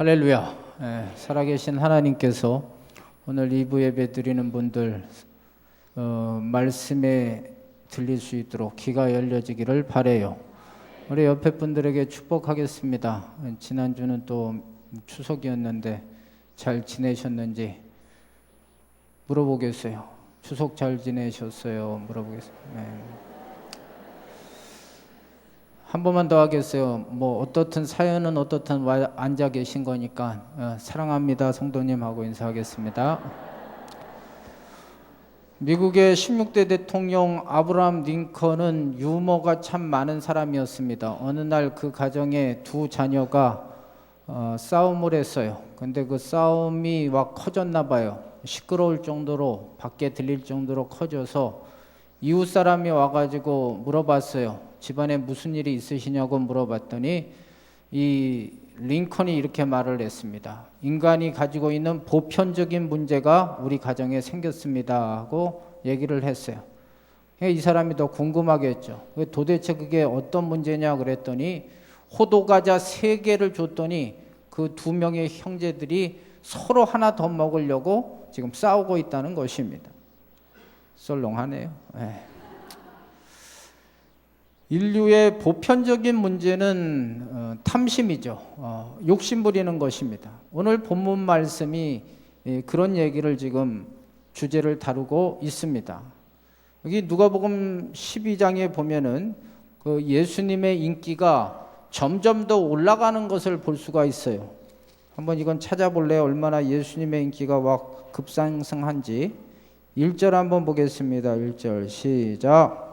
할렐루야. 살아계신 하나님께서 오늘 2부 예배 드리는 분들 말씀에 들릴 수 있도록 귀가 열려지기를 바라요. 우리 옆에 분들에게 축복하겠습니다. 지난주는 또 추석이었는데 잘 지내셨는지 물어보겠어요. 추석 잘 지내셨어요? 물어보겠습니다. 한 번만 더 하겠어요. 뭐 어떻든 사연은 어떻든 앉아 계신 거니까 사랑합니다 성도님 하고 인사하겠습니다. 미국의 16대 대통령 아브라함 링컨은 유머가 참 많은 사람이었습니다. 어느 날 그 가정에 두 자녀가 싸움을 했어요. 근데 그 싸움이 막 커졌나 봐요. 시끄러울 정도로, 밖에 들릴 정도로 커져서 이웃 사람이 와가지고 물어봤어요. 집안에 무슨 일이 있으시냐고 물어봤더니 이 링컨이 이렇게 말을 했습니다. 인간이 가지고 있는 보편적인 문제가 우리 가정에 생겼습니다 하고 얘기를 했어요. 이 사람이 더 궁금하겠죠. 도대체 그게 어떤 문제냐 그랬더니 호두과자 3개를 줬더니 그 2명의 형제들이 서로 하나 더 먹으려고 지금 싸우고 있다는 것입니다. 썰렁하네요. 인류의 보편적인 문제는 탐심이죠. 욕심 부리는 것입니다. 오늘 본문 말씀이 그런 얘기를 지금 주제를 다루고 있습니다. 여기 누가복음 12장에 보면은 그 예수님의 인기가 점점 더 올라가는 것을 볼 수가 있어요. 한번 이건 찾아볼래요? 얼마나 예수님의 인기가 막 급상승한지. 1절 한번 보겠습니다. 1절 시작.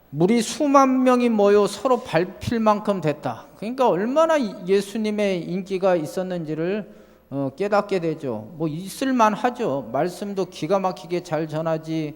물이 수만 명이 모여 서로 밟힐 만큼 됐다. 그러니까 얼마나 예수님의 인기가 있었는지를 깨닫게 되죠. 뭐 있을만 하죠. 말씀도 기가 막히게 잘 전하지,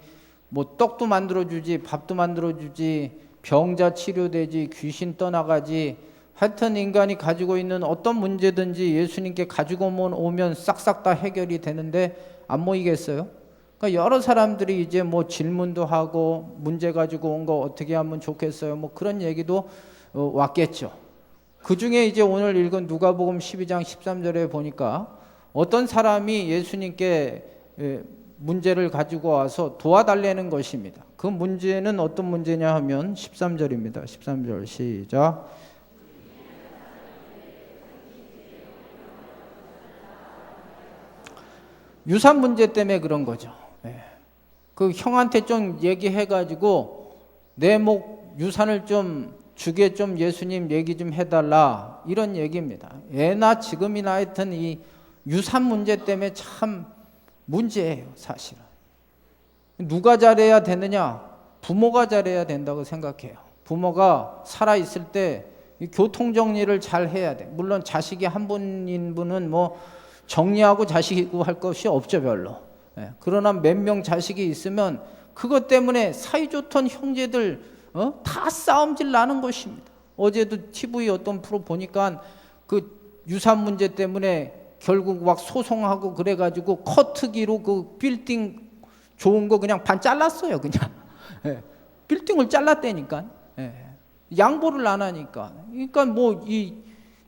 뭐 떡도 만들어주지, 밥도 만들어주지, 병자 치료되지, 귀신 떠나가지. 하여튼 인간이 가지고 있는 어떤 문제든지 예수님께 가지고 오면 싹싹 다 해결이 되는데 안 모이겠어요? 그러니까 여러 사람들이 이제 뭐 질문도 하고 문제 가지고 온 거 어떻게 하면 좋겠어요? 뭐 그런 얘기도 왔겠죠. 그 중에 이제 오늘 읽은 누가복음 12장 13절에 보니까 어떤 사람이 예수님께 문제를 가지고 와서 도와달라는 것입니다. 그 문제는 어떤 문제냐 하면 13절입니다. 13절 시작. 유산 문제 때문에 그런 거죠. 그 형한테 좀 얘기해가지고 내 목 유산을 좀 주게 좀 예수님 얘기 좀 해달라 이런 얘기입니다. 예나 지금이나 하여튼 이 유산 문제 때문에 참 문제예요. 사실은 누가 잘해야 되느냐? 부모가 잘해야 된다고 생각해요. 부모가 살아있을 때 교통 정리를 잘 해야 돼. 물론 자식이 한 분인 분은 뭐 정리하고 자식이고 할 것이 없죠 별로. 그러나 몇 명 자식이 있으면 그것 때문에 사이좋던 형제들 다 싸움질 나는 것입니다. 어제도 TV 어떤 프로 보니까 그 유산 문제 때문에 결국 막 소송하고 그래가지고 커트기로 그 빌딩 좋은 거 그냥 반 잘랐어요. 그냥 빌딩을 잘랐다니까. 양보를 안 하니까. 그러니까 뭐 이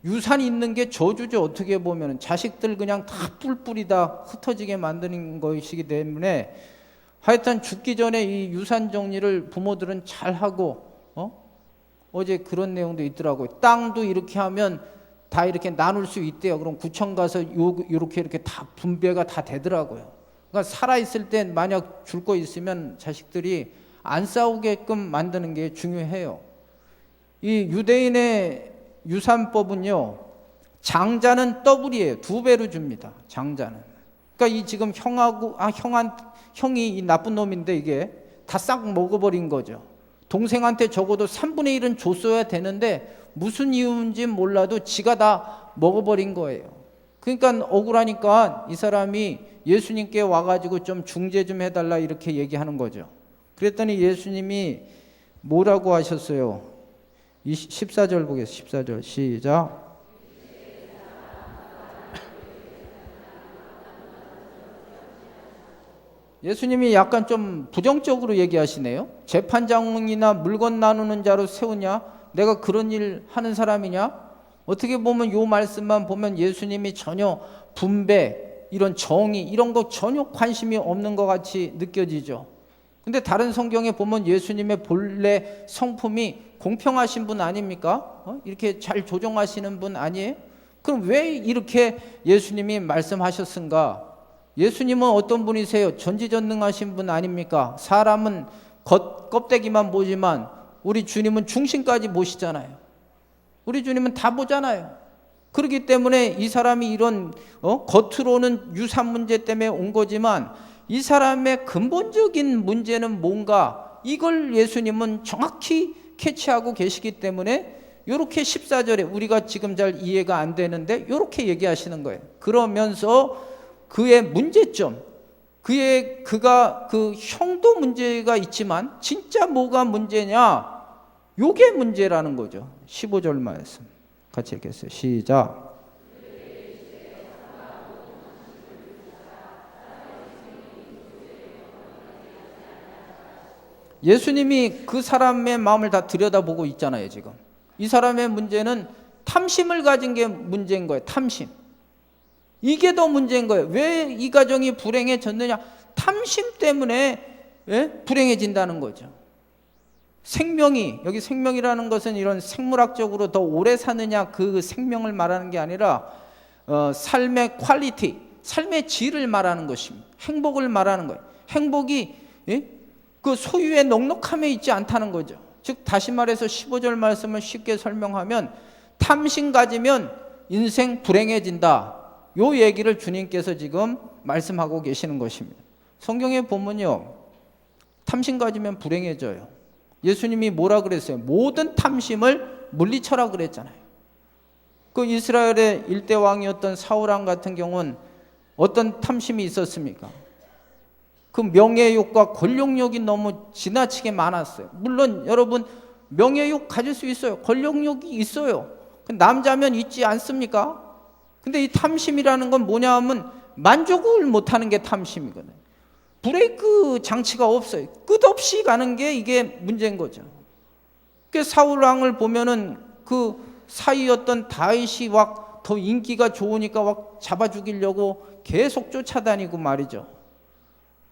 유산이 있는 게 저주죠. 어떻게 보면 자식들 그냥 다 뿔뿔이 다 흩어지게 만드는 것이기 때문에 하여튼 죽기 전에 이 유산 정리를 부모들은 잘 하고 어제 그런 내용도 있더라고요. 땅도 이렇게 하면 다 이렇게 나눌 수 있대요. 그럼 구청 가서 이렇게 다 분배가 다 되더라고요. 그러니까 살아있을 때 만약 줄 거 있으면 자식들이 안 싸우게끔 만드는 게 중요해요. 이 유대인의 유산법은요, 장자는 더블이에요. 2배로 줍니다. 장자는. 그러니까 이 지금 형이 이 나쁜 놈인데 이게 다 싹 먹어버린 거죠. 동생한테 적어도 3분의 1은 줬어야 되는데 무슨 이유인지 몰라도 지가 다 먹어버린 거예요. 그러니까 억울하니까 이 사람이 예수님께 와가지고 좀 중재 좀 해달라 이렇게 얘기하는 거죠. 그랬더니 예수님이 뭐라고 하셨어요? 14절 보겠습니다. 14절 시작. 예수님이 약간 좀 부정적으로 얘기하시네요. 재판장이나 물건 나누는 자로 세우냐? 내가 그런 일 하는 사람이냐? 어떻게 보면 요 말씀만 보면 예수님이 전혀 분배, 이런 정의, 이런 거 전혀 관심이 없는 것 같이 느껴지죠. 근데 다른 성경에 보면 예수님의 본래 성품이 공평하신 분 아닙니까? 이렇게 잘 조정하시는 분 아니에요? 그럼 왜 이렇게 예수님이 말씀하셨은가? 예수님은 어떤 분이세요? 전지전능하신 분 아닙니까? 사람은 껍데기만 보지만 우리 주님은 중심까지 보시잖아요. 우리 주님은 다 보잖아요. 그렇기 때문에 이 사람이 이런 겉으로는 유산 문제 때문에 온 거지만 이 사람의 근본적인 문제는 뭔가, 이걸 예수님은 정확히 캐치하고 계시기 때문에 이렇게 14절에 우리가 지금 잘 이해가 안 되는데 이렇게 얘기하시는 거예요. 그러면서 그의 문제점, 그가 그 형도 문제가 있지만 진짜 뭐가 문제냐? 요게 문제라는 거죠. 15절 말씀 같이 읽겠어요. 시작. 예수님이 그 사람의 마음을 다 들여다보고 있잖아요. 지금 이 사람의 문제는 탐심을 가진 게 문제인 거예요. 탐심. 이게 더 문제인 거예요. 왜 이 가정이 불행해졌느냐? 탐심 때문에 불행해진다는 거죠. 생명이, 여기 생명이라는 것은 이런 생물학적으로 더 오래 사느냐 그 생명을 말하는 게 아니라 삶의 퀄리티, 삶의 질을 말하는 것입니다. 행복을 말하는 거예요. 행복이 그 소유의 넉넉함에 있지 않다는 거죠. 즉 다시 말해서 15절 말씀을 쉽게 설명하면 탐심 가지면 인생 불행해진다. 요 얘기를 주님께서 지금 말씀하고 계시는 것입니다. 성경에 보면요, 탐심 가지면 불행해져요. 예수님이 뭐라 그랬어요? 모든 탐심을 물리쳐라 그랬잖아요. 그 이스라엘의 일대 왕이었던 사울왕 같은 경우는 어떤 탐심이 있었습니까? 그 명예욕과 권력욕이 너무 지나치게 많았어요. 물론 여러분 명예욕 가질 수 있어요. 권력욕이 있어요. 남자면 있지 않습니까? 근데 이 탐심이라는 건 뭐냐 하면 만족을 못하는 게 탐심이거든요. 브레이크 장치가 없어요. 끝없이 가는 게 이게 문제인 거죠. 그 사울 왕을 보면은 그 사이였던 다윗이 막 더 인기가 좋으니까 막 잡아 죽이려고 계속 쫓아다니고 말이죠.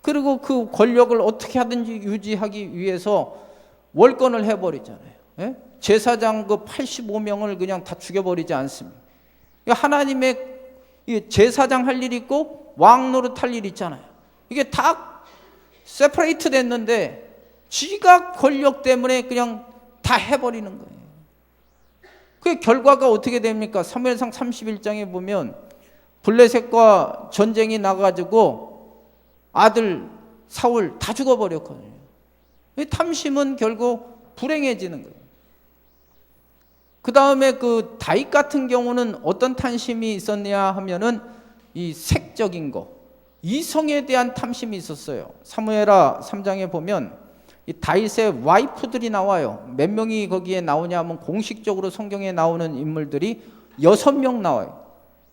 그리고 그 권력을 어떻게 하든지 유지하기 위해서 월권을 해버리잖아요. 예? 제사장 그 85명을 그냥 다 죽여버리지 않습니다. 하나님의 제사장 할 일이 있고 왕 노릇 할 일이 있잖아요. 이게 다 세퍼레이트 됐는데 지가 권력 때문에 그냥 다 해버리는 거예요. 그 결과가 어떻게 됩니까? 사무엘상 31장에 보면 블레셋과 전쟁이 나가지고 아들 사울 다 죽어버렸거든요. 탐심은 결국 불행해지는 거예요. 그 다음에 그 다윗 같은 경우는 어떤 탐심이 있었냐 하면은 이 색적인 거, 이성에 대한 탐심이 있었어요. 사무엘하 3장에 보면 이 다윗의 와이프들이 나와요. 몇 명이 거기에 나오냐 하면 공식적으로 성경에 나오는 인물들이 6명 나와요.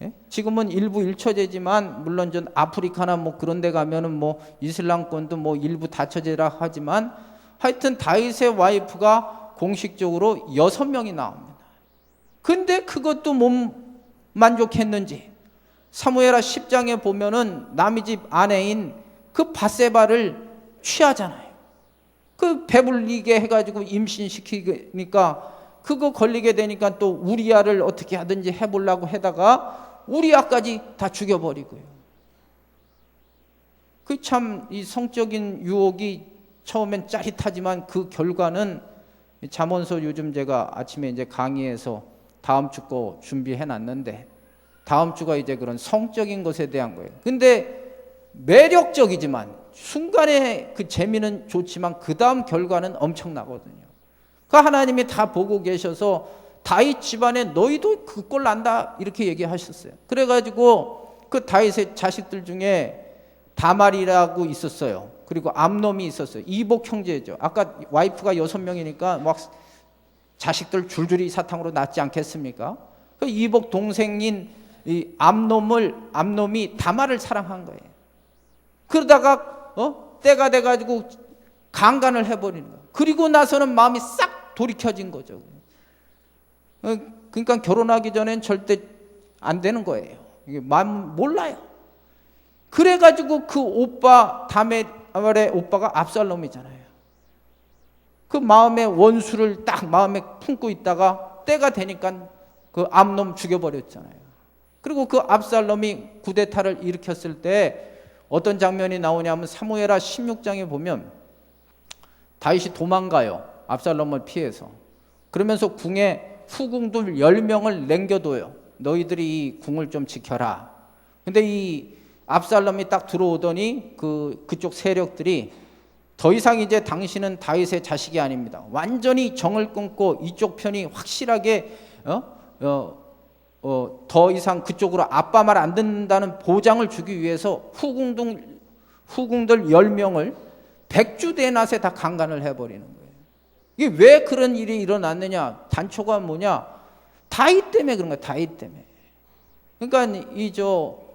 예? 지금은 일부 일처제지만 물론 전 아프리카나 뭐 그런 데 가면은 뭐 이슬람권도 뭐 일부 다처제라 하지만 하여튼 다윗의 와이프가 공식적으로 6명이 나옵니다. 근데 그것도 못 만족했는지 사무엘하 10장에 보면은 남의 집 아내인 그 밧세바를 취하잖아요. 그 배불리게 해가지고 임신시키니까 그거 걸리게 되니까 또 우리아를 어떻게 하든지 해보려고 하다가 우리아까지 다 죽여버리고요. 그 참 이 성적인 유혹이 처음엔 짜릿하지만 그 결과는 잠언서 요즘 제가 아침에 이제 강의해서 다음 주 거 준비해 놨는데 다음 주가 이제 그런 성적인 것에 대한 거예요. 근데 매력적이지만 순간의 그 재미는 좋지만 그 다음 결과는 엄청나거든요. 그 하나님이 다 보고 계셔서 다윗 집안에 너희도 그 꼴 난다 이렇게 얘기하셨어요. 그래가지고 그 다윗의 자식들 중에 다말이라고 있었어요. 그리고 암놈이 있었어요. 이복 형제죠. 아까 와이프가 6명이니까 막 자식들 줄줄이 사탕으로 낳지 않겠습니까? 그 이복 동생인 이 암놈이 다말을 사랑한 거예요. 그러다가 때가 돼가지고 강간을 해버리는 거예요. 그리고 나서는 마음이 싹 돌이켜진 거죠. 그러니까 결혼하기 전엔 절대 안 되는 거예요. 이게 마음 몰라요. 그래가지고 그 오빠 다메의 오빠가 압살롬이잖아요. 그 마음의 원수를 딱 마음에 품고 있다가 때가 되니까 그 암놈 죽여버렸잖아요. 그리고 그 압살롬이 쿠데타를 일으켰을 때 어떤 장면이 나오냐면 사무엘하 16장에 보면 다윗이 도망가요. 압살롬을 피해서. 그러면서 궁에 후궁들 10명을 남겨둬요. 너희들이 이 궁을 좀 지켜라. 근데 이 압살롬이 딱 들어오더니 그쪽 세력들이 더 이상 이제 당신은 다윗의 자식이 아닙니다. 완전히 정을 끊고 이쪽 편이 확실하게 더 이상 그쪽으로 아빠 말 안 듣는다는 보장을 주기 위해서 후궁들 10명을 백주대낮에 다 강간을 해버리는 거예요. 이게 왜 그런 일이 일어났느냐? 단초가 뭐냐? 다윗 때문에 그런 거예요. 다윗 때문에. 그러니까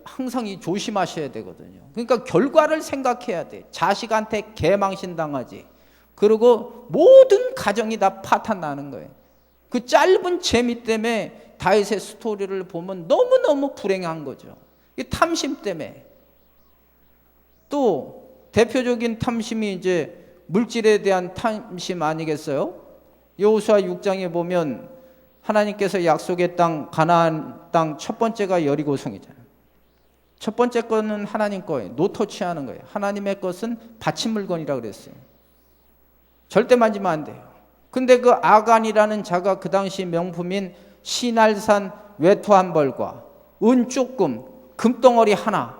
항상 조심하셔야 되거든요. 그러니까 결과를 생각해야 돼. 자식한테 개망신당하지. 그리고 모든 가정이 다 파탄 나는 거예요. 그 짧은 재미 때문에 다윗의 스토리를 보면 너무너무 불행한 거죠. 이 탐심 때문에. 또 대표적인 탐심이 이제 물질에 대한 탐심 아니겠어요? 여호수아 6장에 보면 하나님께서 약속의 땅 가나안 땅 첫 번째가 여리고성이잖아요. 첫 번째 거는 하나님 거예요. 노터치하는 거예요. 하나님의 것은 바친 물건이라고 그랬어요. 절대 만지면 안 돼요. 근데 그 아간이라는 자가 그 당시 명품인 시날산 외투 한 벌과 은 조금, 금덩어리 하나,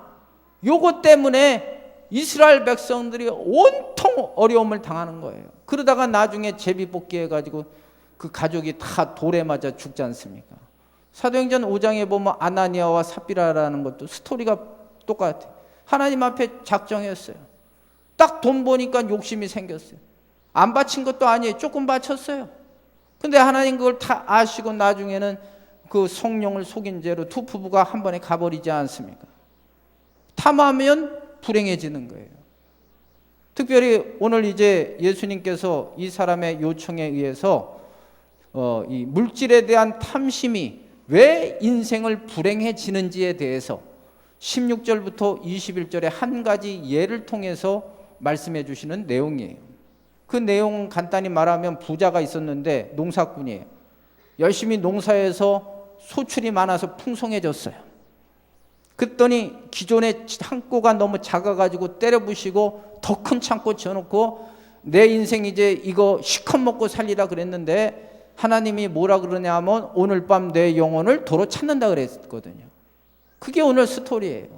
요것 때문에 이스라엘 백성들이 온통 어려움을 당하는 거예요. 그러다가 나중에 제비뽑기해가지고 그 가족이 다 돌에 맞아 죽지 않습니까? 사도행전 5장에 보면 아나니아와 삽비라라는 것도 스토리가 똑같아요. 하나님 앞에 작정했어요. 딱 돈 보니까 욕심이 생겼어요. 안 바친 것도 아니에요. 조금 바쳤어요. 근데 하나님 그걸 다 아시고 나중에는 그 성령을 속인 죄로 두 부부가 한 번에 가버리지 않습니까? 탐하면 불행해지는 거예요. 특별히 오늘 이제 예수님께서 이 사람의 요청에 의해서 이 물질에 대한 탐심이 왜 인생을 불행해지는지에 대해서 16절부터 21절에 한 가지 예를 통해서 말씀해 주시는 내용이에요. 그 내용은 간단히 말하면 부자가 있었는데 농사꾼이에요. 열심히 농사해서 소출이 많아서 풍성해졌어요. 그랬더니 기존의 창고가 너무 작아가지고 때려부시고 더 큰 창고 지어놓고 내 인생 이제 이거 시컷 먹고 살리라 그랬는데 하나님이 뭐라 그러냐 하면 오늘 밤 내 영혼을 도로 찾는다 그랬거든요. 그게 오늘 스토리예요.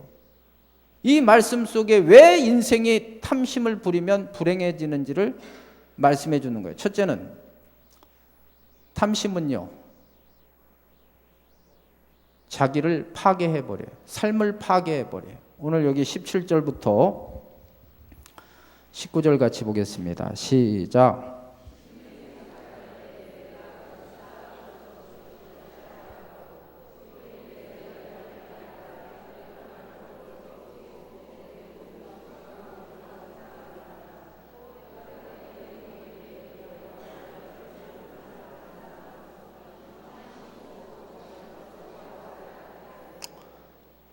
이 말씀 속에 왜 인생이 탐심을 부리면 불행해지는지를 말씀해 주는 거예요. 첫째는 탐심은요, 자기를 파괴해버려요. 삶을 파괴해버려요. 오늘 여기 17절부터 19절 같이 보겠습니다. 시작.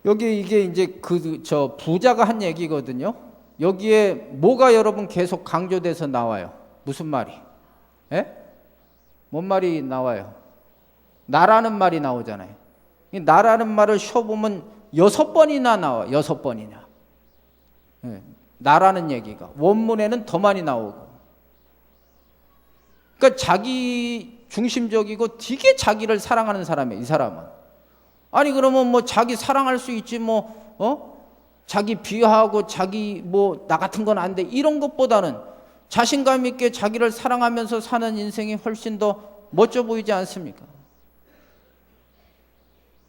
여기 이게 이제 저 부자가 한 얘기거든요. 여기에 뭐가 여러분 계속 강조돼서 나와요? 무슨 말이? 예? 뭔 말이 나와요? 나라는 말이 나오잖아요. 이 나라는 말을 쉬어보면 6번이나 나와요. 6번이나. 예. 나라는 얘기가 원문에는 더 많이 나오고. 그러니까 자기 중심적이고 되게 자기를 사랑하는 사람이에요. 이 사람은. 아니 그러면 뭐 자기 사랑할 수 있지 자기 비하하고 자기 나 같은 건 안 돼 이런 것보다는 자신감 있게 자기를 사랑하면서 사는 인생이 훨씬 더 멋져 보이지 않습니까?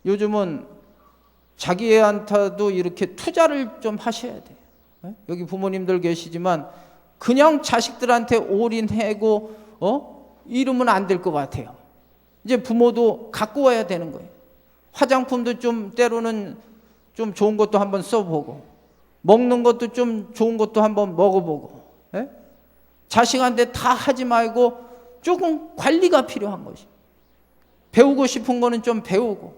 요즘은 자기한테도 이렇게 투자를 좀 하셔야 돼요. 여기 부모님들 계시지만 그냥 자식들한테 올인하고 이러면 안 될 것 같아요. 이제 부모도 갖고 와야 되는 거예요. 화장품도 좀 때로는 좀 좋은 것도 한번 써보고 먹는 것도 좀 좋은 것도 한번 먹어보고, 예? 자식한테 다 하지 말고 조금 관리가 필요한 것이. 배우고 싶은 거는 좀 배우고,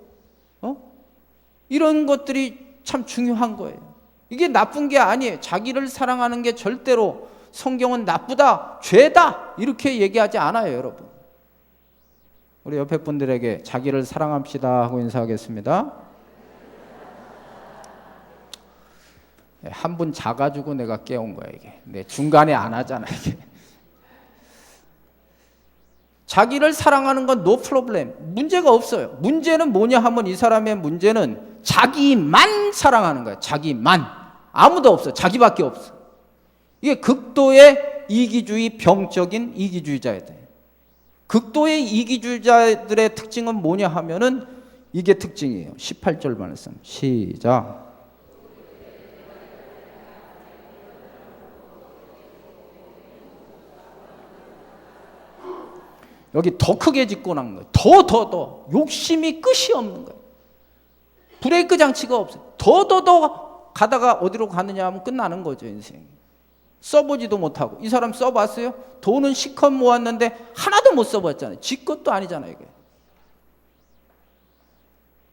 이런 것들이 참 중요한 거예요. 이게 나쁜 게 아니에요. 자기를 사랑하는 게 절대로 성경은 나쁘다, 죄다 이렇게 얘기하지 않아요, 여러분. 우리 옆에 분들에게 자기를 사랑합시다 하고 인사하겠습니다. 한 분 자가지고 내가 깨운 거야, 이게. 내 중간에 안 하잖아, 이게. 자기를 사랑하는 건 no problem. 문제가 없어요. 문제는 뭐냐 하면 이 사람의 문제는 자기만 사랑하는 거야. 자기만. 아무도 없어. 자기밖에 없어. 이게 극도의 이기주의, 병적인 이기주의자들. 극도의 이기주의자들의 특징은 뭐냐 하면은 이게 특징이에요. 18절 말씀. 시작. 여기 더 크게 짚고 난 거예요. 더 욕심이 끝이 없는 거예요. 브레이크 장치가 없어요. 더 가다가 어디로 가느냐 하면 끝나는 거죠, 인생이. 써보지도 못하고. 이 사람 써봤어요? 돈은 실컷 모았는데 하나도 못 써봤잖아요. 지 것도 아니잖아요, 이게.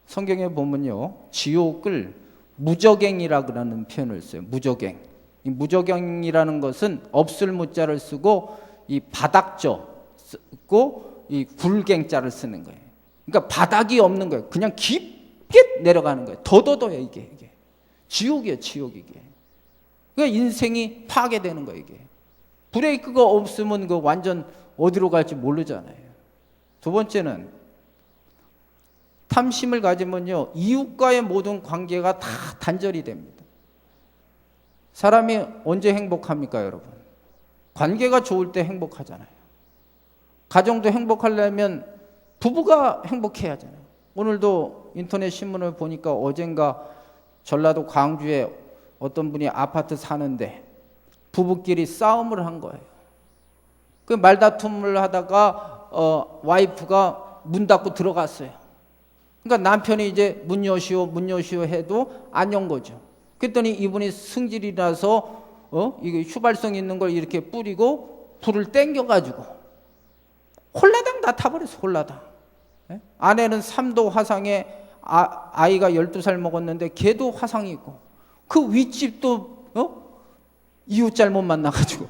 성경에 보면요, 지옥을 무저갱이라 그러는 표현을 써요. 무저갱. 이 무저갱이라는 것은 없을 무자를 쓰고 이 바닥조 쓰고 이 굴갱자를 쓰는 거예요. 그러니까 바닥이 없는 거예요. 그냥 깊게 내려가는 거예요. 더더더요, 이게. 지옥이에요, 지옥 이게. 그러니까 인생이 파괴되는 거예요, 이게. 브레이크가 없으면 그 완전 어디로 갈지 모르잖아요. 두 번째는 탐심을 가지면요, 이웃과의 모든 관계가 다 단절이 됩니다. 사람이 언제 행복합니까, 여러분? 관계가 좋을 때 행복하잖아요. 가정도 행복하려면 부부가 행복해야 하잖아요. 오늘도 인터넷 신문을 보니까 어젠가 전라도 광주에 어떤 분이 아파트 사는데 부부끼리 싸움을 한 거예요. 그 말다툼을 하다가 와이프가 문 닫고 들어갔어요. 그러니까 남편이 이제 문 여시오 해도 안 연 거죠. 그랬더니 이분이 승질이라서 이게 휘발성 있는 걸 이렇게 뿌리고 불을 땡겨가지고 홀라당 다 타버렸어, 홀라당. 아내는 3도 화상에 아이가 12살 먹었는데 걔도 화상이 있고, 그 윗집도 이웃 잘못 만나가지고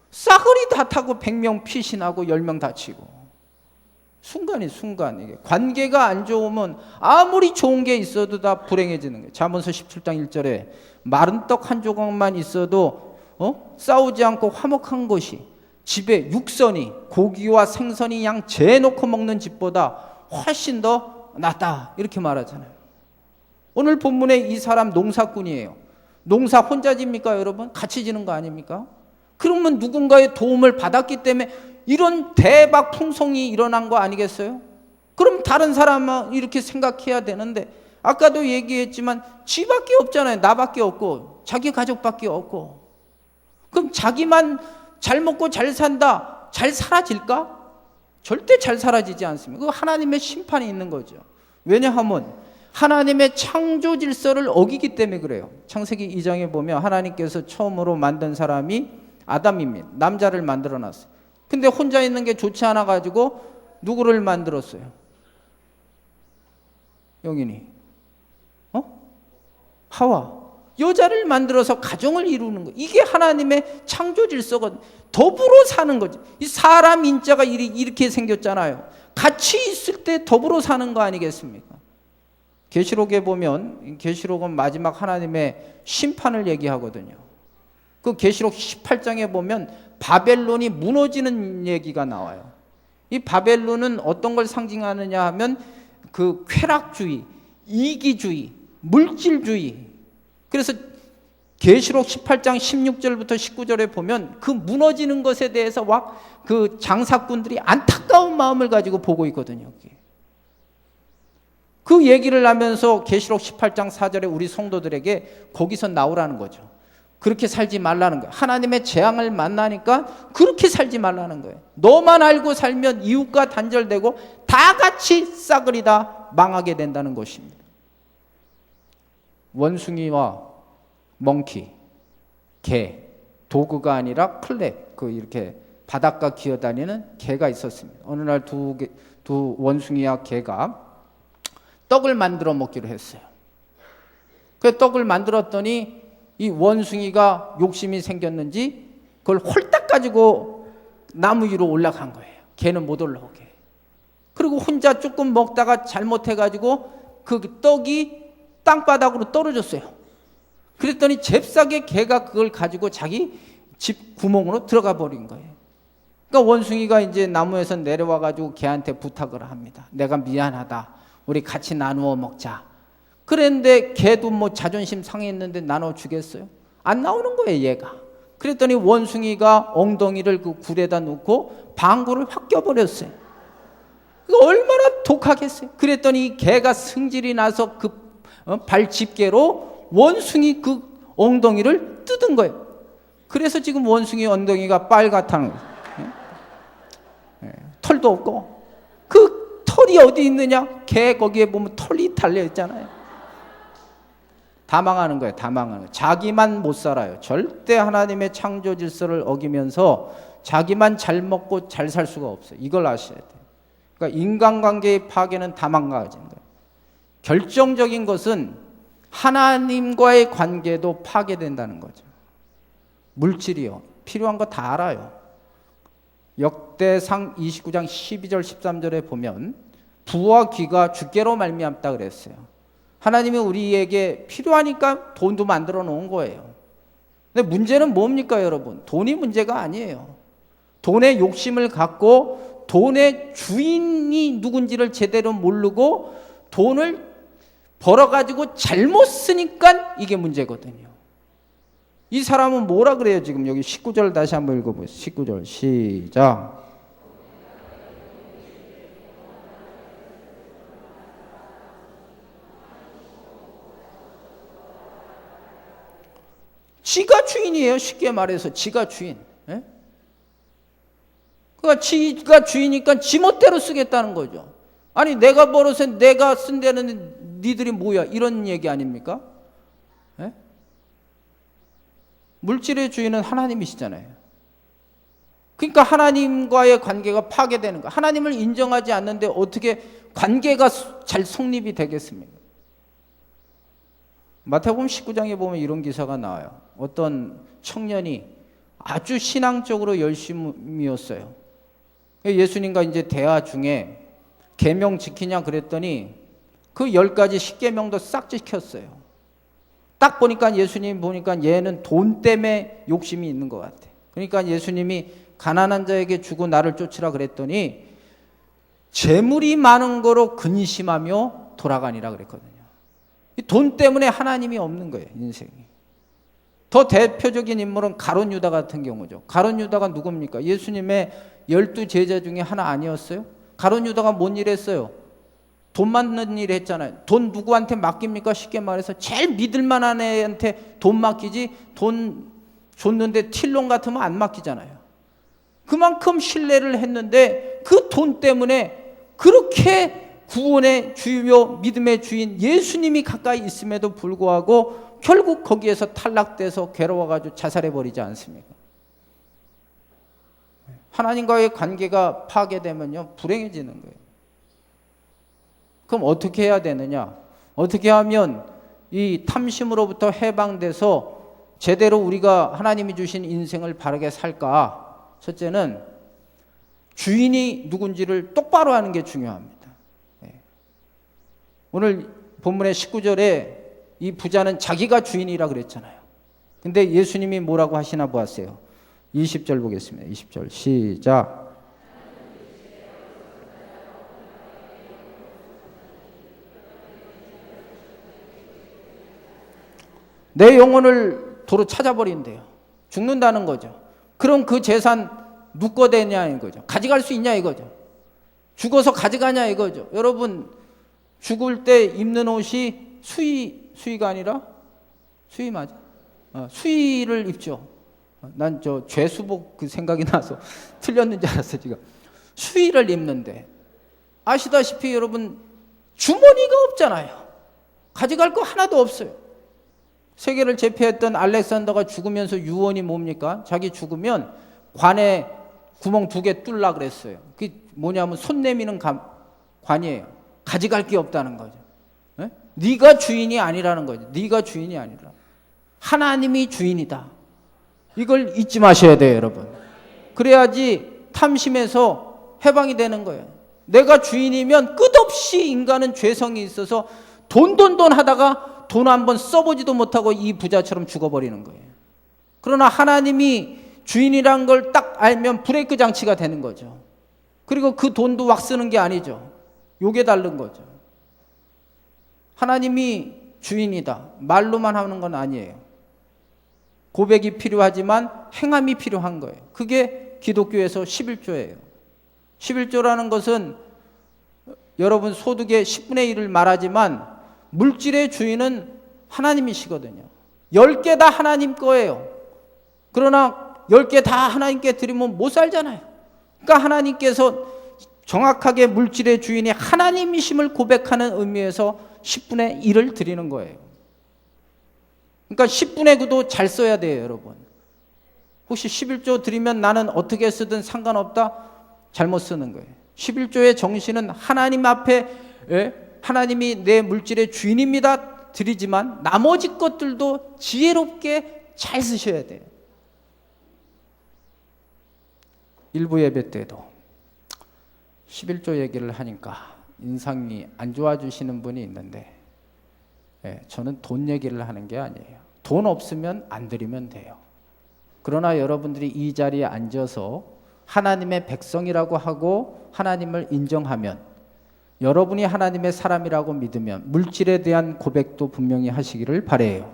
싸그리 다 타고 100명 피신하고 10명 다치고. 순간 이게 관계가 안 좋으면 아무리 좋은 게 있어도 다 불행해지는 거예요. 잠언서 17장 1절에 마른 떡 한 조각만 있어도 싸우지 않고 화목한 것이 집에 육선이 고기와 생선이 양 재놓고 먹는 집보다 훨씬 더 낫다, 이렇게 말하잖아요. 오늘 본문에 이 사람 농사꾼이에요. 농사 혼자 집니까, 여러분? 같이 지는 거 아닙니까? 그러면 누군가의 도움을 받았기 때문에 이런 대박 풍성이 일어난 거 아니겠어요? 그럼 다른 사람은 이렇게 생각해야 되는데, 아까도 얘기했지만 지밖에 없잖아요. 나밖에 없고 자기 가족밖에 없고. 그럼 자기만 잘 먹고 잘 산다, 잘 사라질까? 절대 잘 사라지지 않습니다. 그 하나님의 심판이 있는 거죠. 왜냐하면 하나님의 창조 질서를 어기기 때문에 그래요. 창세기 2장에 보면 하나님께서 처음으로 만든 사람이 아담입니다. 남자를 만들어 놨어요. 근데 혼자 있는 게 좋지 않아 가지고 누구를 만들었어요? 영인이 하와, 여자를 만들어서 가정을 이루는 거. 이게 하나님의 창조 질서가 더불어 사는 거지. 이 사람 인자가 이렇게 생겼잖아요. 같이 있을 때 더불어 사는 거 아니겠습니까? 계시록에 보면, 계시록은 마지막 하나님의 심판을 얘기하거든요. 그 계시록 18장에 보면 바벨론이 무너지는 얘기가 나와요. 이 바벨론은 어떤 걸 상징하느냐 하면 그 쾌락주의, 이기주의, 물질주의. 그래서 계시록 18장 16절부터 19절에 보면 그 무너지는 것에 대해서 그 장사꾼들이 안타까운 마음을 가지고 보고 있거든요. 그 얘기를 하면서 계시록 18장 4절에 우리 성도들에게 거기서 나오라는 거죠. 그렇게 살지 말라는 거예요. 하나님의 재앙을 만나니까 그렇게 살지 말라는 거예요. 너만 알고 살면 이웃과 단절되고 다 같이 싸그리다 망하게 된다는 것입니다. 원숭이와 멍키, 개, 도그가 아니라 클랩, 그 이렇게 바닷가 기어다니는 개가 있었습니다. 어느 날 두 원숭이와 개가 떡을 만들어 먹기로 했어요. 그 떡을 만들었더니 이 원숭이가 욕심이 생겼는지 그걸 홀딱 가지고 나무 위로 올라간 거예요. 개는 못 올라오게. 그리고 혼자 조금 먹다가 잘못해가지고 그 떡이 땅바닥으로 떨어졌어요. 그랬더니 잽싸게 개가 그걸 가지고 자기 집 구멍으로 들어가 버린 거예요. 그러니까 원숭이가 이제 나무에서 내려와가지고 개한테 부탁을 합니다. 내가 미안하다. 우리 같이 나누어 먹자. 그랬는데 개도 뭐 자존심 상했는데 나눠주겠어요? 안 나오는 거예요, 얘가. 그랬더니 원숭이가 엉덩이를 그 굴에다 놓고 방구를 확 껴버렸어요. 얼마나 독하겠어요? 그랬더니 개가 승질이 나서 그 발집게로 원숭이 그 엉덩이를 뜯은 거예요. 그래서 지금 원숭이 엉덩이가 빨갛다는 거예요. 털도 없고. 그 털이 어디 있느냐? 개 거기에 보면 털이 달려 있잖아요. 다 망하는 거예요. 다 망하는 거예요. 자기만 못 살아요. 절대 하나님의 창조 질서를 어기면서 자기만 잘 먹고 잘 살 수가 없어요. 이걸 아셔야 돼요. 그러니까 인간관계의 파괴는 다 망가진 거예요. 결정적인 것은 하나님과의 관계도 파괴된다는 거죠. 물질이요. 필요한 거 다 알아요. 역대상 29장 12절 13절에 보면 부와 귀가 주께로 말미암다 그랬어요. 하나님이 우리에게 필요하니까 돈도 만들어 놓은 거예요. 근데 문제는 뭡니까, 여러분? 돈이 문제가 아니에요. 돈의 욕심을 갖고 돈의 주인이 누군지를 제대로 모르고 돈을 벌어가지고 잘못 쓰니까 이게 문제거든요. 이 사람은 뭐라 그래요? 지금 여기 19절 다시 한번 읽어보세요. 19절 시작. 지가 주인이에요. 쉽게 말해서 지가 주인. 예? 그러니까 지가 주인이니까 지멋대로 쓰겠다는 거죠. 아니 내가 벌어서 내가 쓴다는 니들이 뭐야 이런 얘기 아닙니까? 예? 물질의 주인은 하나님이시잖아요. 그러니까 하나님과의 관계가 파괴되는 거예요. 하나님을 인정하지 않는데 어떻게 관계가 잘 성립이 되겠습니까? 마태복음 19장에 보면 이런 기사가 나와요. 어떤 청년이 아주 신앙적으로 열심이었어요. 예수님과 이제 대화 중에 계명 지키냐 그랬더니 그 10가지 10계명도 싹 지켰어요. 딱 보니까 예수님 보니까 얘는 돈 때문에 욕심이 있는 것 같아. 그러니까 예수님이 가난한 자에게 주고 나를 쫓으라 그랬더니 재물이 많은 거로 근심하며 돌아가니라 그랬거든요. 돈 때문에 하나님이 없는 거예요, 인생이. 더 대표적인 인물은 가룟 유다 같은 경우죠. 가룟 유다가 누굽니까? 예수님의 12 제자 중에 하나 아니었어요? 가룟 유다가 뭔 일 했어요? 돈 맡는 일 했잖아요. 돈 누구한테 맡깁니까? 쉽게 말해서 제일 믿을 만한 애한테 돈 맡기지 돈 줬는데 틸론 같으면 안 맡기잖아요. 그만큼 신뢰를 했는데 그 돈 때문에 그렇게 구원의 주요 믿음의 주인 예수님이 가까이 있음에도 불구하고 결국 거기에서 탈락돼서 괴로워가지고 자살해버리지 않습니까? 하나님과의 관계가 파괴되면요 불행해지는 거예요. 그럼 어떻게 해야 되느냐? 어떻게 하면 이 탐심으로부터 해방돼서 제대로 우리가 하나님이 주신 인생을 바르게 살까? 첫째는 주인이 누군지를 똑바로 하는 게 중요합니다. 오늘 본문의 19절에 이 부자는 자기가 주인이라 그랬잖아요. 근데 예수님이 뭐라고 하시나 보았어요. 20절 보겠습니다. 20절 시작. 내 영혼을 도로 찾아버린대요. 죽는다는 거죠. 그럼 그 재산 누꺼 되냐 이거죠. 가져갈 수 있냐 이거죠. 죽어서 가져가냐 이거죠. 여러분 죽을 때 입는 옷이 수의가 아니라 수의 맞아? 수의를 입죠. 난 저 죄수복 그 생각이 나서 틀렸는 줄 알았어 지금. 수의를 입는데 아시다시피 여러분 주머니가 없잖아요. 가져갈 거 하나도 없어요. 세계를 제패했던 알렉산더가 죽으면서 유언이 뭡니까? 자기 죽으면 관에 구멍 2개 뚫라 그랬어요. 그게 뭐냐면 손 내미는 관이에요. 가져갈 게 없다는 거죠. 네? 네가 주인이 아니라는 거죠. 네가 주인이 아니라 하나님이 주인이다. 이걸 잊지 마셔야 돼요, 여러분. 그래야지 탐심에서 해방이 되는 거예요. 내가 주인이면 끝없이 인간은 죄성이 있어서 돈 하다가 돈 한번 써보지도 못하고 이 부자처럼 죽어버리는 거예요. 그러나 하나님이 주인이란 걸 딱 알면 브레이크 장치가 되는 거죠. 그리고 그 돈도 막 쓰는 게 아니죠. 요게 다른 거죠. 하나님이 주인이다. 말로만 하는 건 아니에요. 고백이 필요하지만 행함이 필요한 거예요. 그게 기독교에서 11조예요. 11조라는 것은 여러분 소득의 10분의 1을 말하지만 물질의 주인은 하나님이시거든요. 10개 다 하나님 거예요. 그러나 10개 다 하나님께 드리면 못 살잖아요. 그러니까 하나님께서 정확하게 물질의 주인이 하나님이심을 고백하는 의미에서 10분의 1을 드리는 거예요. 그러니까 10분의 9도 잘 써야 돼요, 여러분. 혹시 11조 드리면 나는 어떻게 쓰든 상관없다? 잘못 쓰는 거예요. 11조의 정신은 하나님 앞에 하나님이 내 물질의 주인입니다 드리지만 나머지 것들도 지혜롭게 잘 쓰셔야 돼요. 일부 예배 때도 11조 얘기를 하니까 인상이 안 좋아지시는 분이 있는데 저는 돈 얘기를 하는 게 아니에요. 돈 없으면 안 드리면 돼요. 그러나 여러분들이 이 자리에 앉아서 하나님의 백성이라고 하고 하나님을 인정하면, 여러분이 하나님의 사람이라고 믿으면 물질에 대한 고백도 분명히 하시기를 바라요.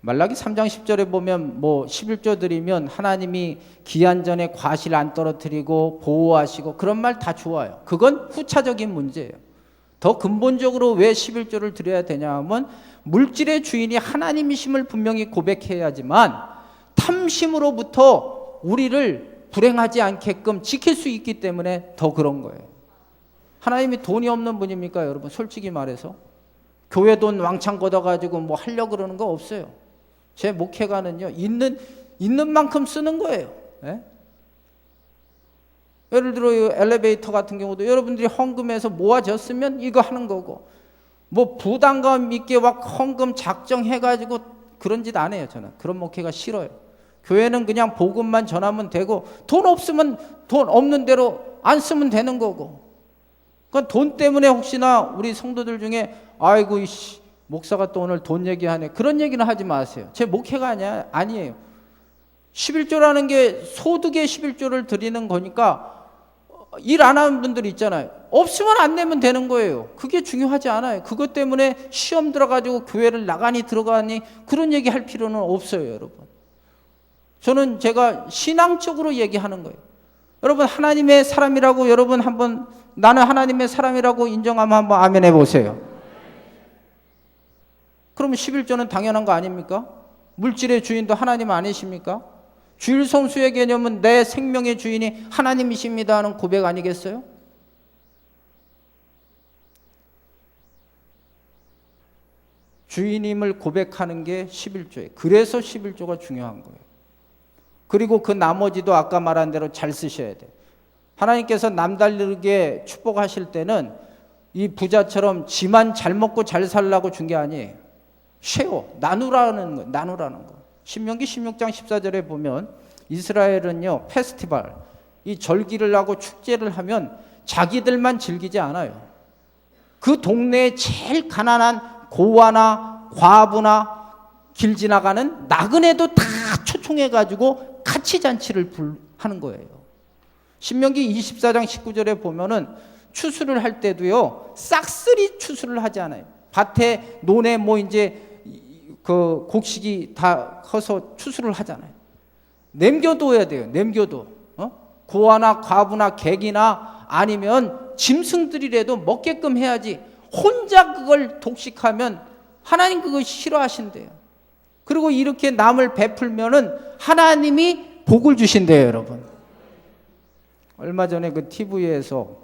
말라기 3장 10절에 보면 11조 드리면 하나님이 기한전에 과실 안 떨어뜨리고 보호하시고 그런 말 다 좋아요. 그건 후차적인 문제예요. 더 근본적으로 왜 11조를 드려야 되냐 하면 물질의 주인이 하나님이심을 분명히 고백해야지만 탐심으로부터 우리를 불행하지 않게끔 지킬 수 있기 때문에 더 그런 거예요. 하나님이 돈이 없는 분입니까, 여러분? 솔직히 말해서 교회 돈 왕창 걷어가지고 뭐 하려고 그러는 거 없어요. 제 목회가는요, 있는 만큼 쓰는 거예요. 예? 예를 들어 엘리베이터 같은 경우도 여러분들이 헌금해서 모아졌으면 이거 하는 거고, 뭐 부담감 있게 막 헌금 작정해가지고 그런 짓 안 해요. 저는 그런 목회가 싫어요. 교회는 그냥 복음만 전하면 되고, 돈 없으면 돈 없는 대로 안 쓰면 되는 거고. 그러니까 돈 때문에 혹시나 우리 성도들 중에 아이고 이씨 목사가 또 오늘 돈 얘기하네, 그런 얘기는 하지 마세요. 제 목회가 아니에요. 11조라는 게 소득의 11조를 드리는 거니까 일 안 하는 분들 있잖아요. 없으면 안 내면 되는 거예요. 그게 중요하지 않아요. 그것 때문에 시험 들어가지고 교회를 나가니 들어가니 그런 얘기 할 필요는 없어요, 여러분. 저는 제가 신앙적으로 얘기하는 거예요. 여러분 하나님의 사람이라고 여러분 한번 나는 하나님의 사람이라고 인정하면 한번 아멘 해보세요. 그러면 11조는 당연한 거 아닙니까? 물질의 주인도 하나님 아니십니까? 주일 성수의 개념은 내 생명의 주인이 하나님이십니다 하는 고백 아니겠어요? 주인임을 고백하는 게 11조예요. 그래서 11조가 중요한 거예요. 그리고 그 나머지도 아까 말한 대로 잘 쓰셔야 돼요. 하나님께서 남다르게 축복하실 때는 이 부자처럼 지만 잘 먹고 잘 살라고 준 게 아니에요. 쉐어, 나누라는 거, 나누라는 거. 신명기 16장 14절에 보면 이스라엘은요, 페스티벌, 이 절기를 하고 축제를 하면 자기들만 즐기지 않아요. 그 동네에 제일 가난한 고아나 과부나 길 지나가는 나그네도 다 초청해가지고 같이 잔치를 하는 거예요. 신명기 24장 19절에 보면은 추수를 할 때도요, 싹쓸이 추수를 하지 않아요. 밭에 논에 이제 그 곡식이 다 커서 추수를 하잖아요. 남겨둬야 돼요. 남겨둬. 고아나 과부나 객이나 아니면 짐승들이라도 먹게끔 해야지 혼자 그걸 독식하면 하나님 그거 싫어하신대요. 그리고 이렇게 남을 베풀면은 하나님이 복을 주신대요, 여러분. 얼마 전에 그 TV에서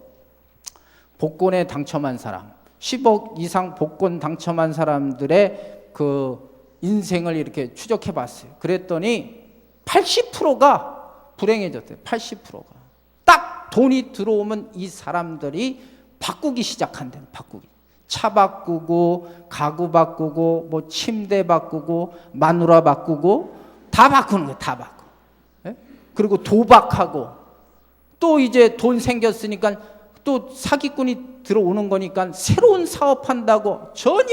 복권에 당첨한 사람, 10억 이상 복권 당첨한 사람들의 그 인생을 이렇게 추적해 봤어요. 그랬더니 80%가 불행해졌대요. 80%가. 딱 돈이 들어오면 이 사람들이 바꾸기 시작한대요. 바꾸기. 차 바꾸고, 가구 바꾸고, 뭐 침대 바꾸고, 마누라 바꾸고, 다 바꾸는 거예요. 다 바꾸고. 예? 그리고 도박하고, 또 이제 돈 생겼으니까 또 사기꾼이 들어오는 거니까 새로운 사업한다고 전혀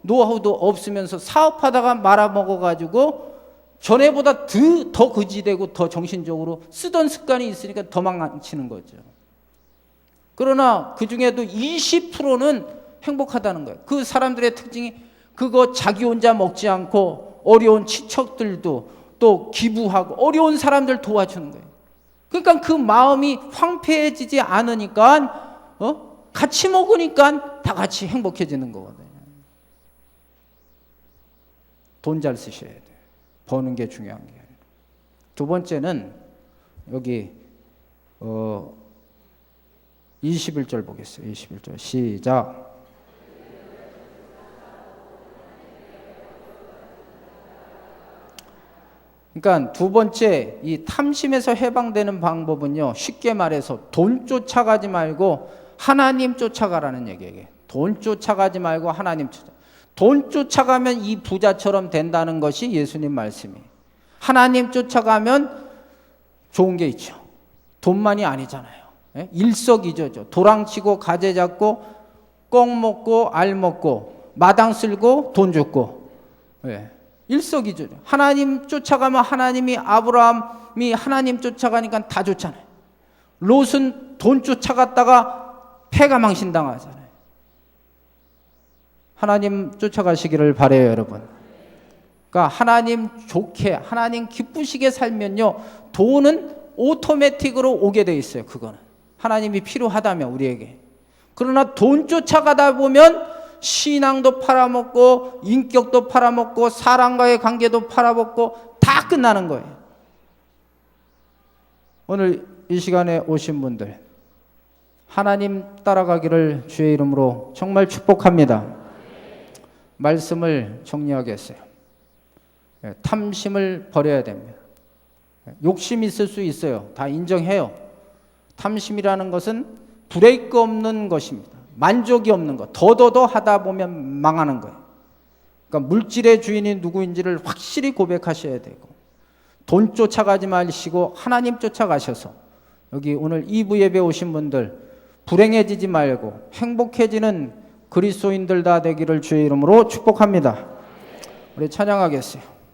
노하우도 없으면서 사업하다가 말아먹어가지고 전에보다 더 거지되고 더 정신적으로 쓰던 습관이 있으니까 더 망치는 거죠. 그러나 그 중에도 20%는 행복하다는 거예요. 그 사람들의 특징이 그거 자기 혼자 먹지 않고 어려운 친척들도 또 기부하고 어려운 사람들 도와주는 거예요. 그러니까 그 마음이 황폐해지지 않으니까 같이 먹으니까 다 같이 행복해지는 거거든요. 돈 잘 쓰셔야 돼요. 버는 게 중요한 게 아니라. 두 번째는 여기 21절 보겠어요. 21절 시작. 그러니까 두 번째 이 탐심에서 해방되는 방법은요, 쉽게 말해서 돈 쫓아가지 말고 하나님 쫓아가라는 얘기예요. 돈 쫓아가지 말고 하나님 쫓아가. 돈 쫓아가면 이 부자처럼 된다는 것이 예수님 말씀이에요. 하나님 쫓아가면 좋은 게 있죠. 돈만이 아니잖아요. 일석이조죠. 도랑치고 가재 잡고 꽁 먹고 알 먹고 마당 쓸고 돈 줬고. 일석이조죠. 하나님 쫓아가면 하나님이 아브라함이 하나님 쫓아가니까 다 좋잖아요. 롯은 돈 쫓아갔다가 패가 망신당하잖아요. 하나님 쫓아가시기를 바라요, 여러분. 그러니까 하나님 좋게, 하나님 기쁘시게 살면요, 돈은 오토매틱으로 오게 돼 있어요. 그거는 하나님이 필요하다면 우리에게. 그러나 돈 쫓아가다 보면 신앙도 팔아먹고 인격도 팔아먹고 사람과의 관계도 팔아먹고 다 끝나는 거예요. 오늘 이 시간에 오신 분들 하나님 따라가기를 주의 이름으로 정말 축복합니다. 말씀을 정리하겠어요. 탐심을 버려야 됩니다. 욕심이 있을 수 있어요. 다 인정해요. 탐심이라는 것은 브레이크 없는 것입니다. 만족이 없는 것. 더더더 하다 보면 망하는 거예요. 그러니까 물질의 주인이 누구인지를 확실히 고백하셔야 되고, 돈 쫓아가지 마시고 하나님 쫓아가셔서 여기 오늘 2부 예배 오신 분들 불행해지지 말고 행복해지는 그리스도인들 다 되기를 주의 이름으로 축복합니다. 우리 찬양하겠어요.